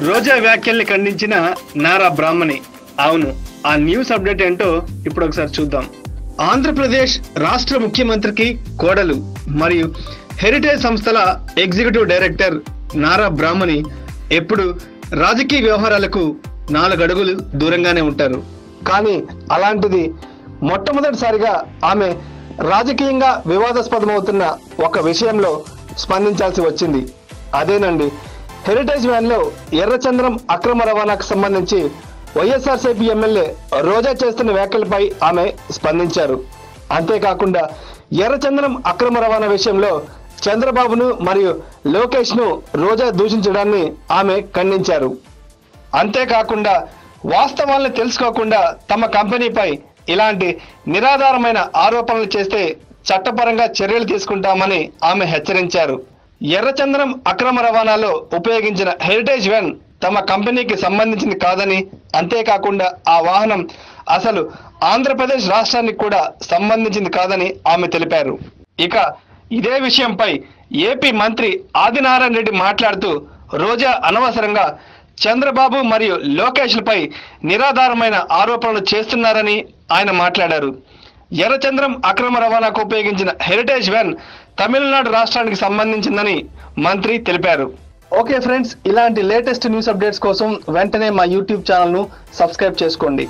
రోజా వ్యాఖ్యల్ని ఖండించిన నారా బ్రాహ్మణి. అవును, ఆ news update ఏంటో ఇప్పుడు ఒకసారి చూద్దాం. ఆంధ్రప్రదేశ్ రాష్ట్ర ముఖ్యమంత్రికి కోడలు మరియు హెరిటేజ్ సంస్థల ఎగ్జిక్యూటివ్ డైరెక్టర్ నారా బ్రాహ్మణి ఎప్పుడు రాజకీయ వ్యవహారాలకు 4 అడుగులు దూరంగానే ఉంటారు. కానీ అలాంటిది మొట్టమొదటిసారిగా ఆమె రాజకీయంగా వివాదాస్పదమవుతున్న ఒక విషయంలో స్పందించాల్సి వచ్చింది. అదేనండి, హెరిటేజ్ వ్యాన్లో ఎర్రచంద్రం అక్రమ రవాణాకు సంబంధించి వైఎస్ఆర్సీపీ ఎమ్మెల్యే రోజా చేస్తున్న వ్యాఖ్యలపై ఆమె స్పందించారు. అంతేకాకుండా ఎర్రచంద్రం అక్రమ రవాణా విషయంలో చంద్రబాబును మరియు లోకేష్ను రోజా దూషించడాన్ని ఆమె ఖండించారు. అంతేకాకుండా వాస్తవాలను తెలుసుకోకుండా తమ కంపెనీపై ఇలాంటి నిరాధారమైన ఆరోపణలు చేస్తే చట్టపరంగా చర్యలు తీసుకుంటామని ఆమె హెచ్చరించారు. ఎర్రచంద్రం అక్రమ రవాణాలో ఉపయోగించిన హెరిటేజ్ వ్యాన్ తమ కంపెనీకి సంబంధించింది కాదని, అంతేకాకుండా ఆ వాహనం అసలు ఆంధ్రప్రదేశ్ రాష్ట్రానికి కూడా సంబంధించింది కాదని ఆమె తెలిపారు. ఇక ఇదే విషయంపై ఏపీ మంత్రి ఆదినారాయణ రెడ్డి మాట్లాడుతూ రోజా అనవసరంగా చంద్రబాబు మరియు లోకేష్లపై నిరాధారమైన ఆరోపణలు చేస్తున్నారని ఆయన మాట్లాడారు. ఎర్రచంద్రం అక్రమ రవాణాకు ఉపయోగించిన హెరిటేజ్ వ్యాన్ తమిళనాడు రాష్ట్రానికి సంబంధించిందని మంత్రి తెలిపారు. ఓకే ఫ్రెండ్స్, ఇలాంటి లేటెస్ట్ న్యూస్ అప్డేట్స్ కోసం వెంటనే మా యూట్యూబ్ ఛానల్ను సబ్స్క్రైబ్ చేసుకోండి.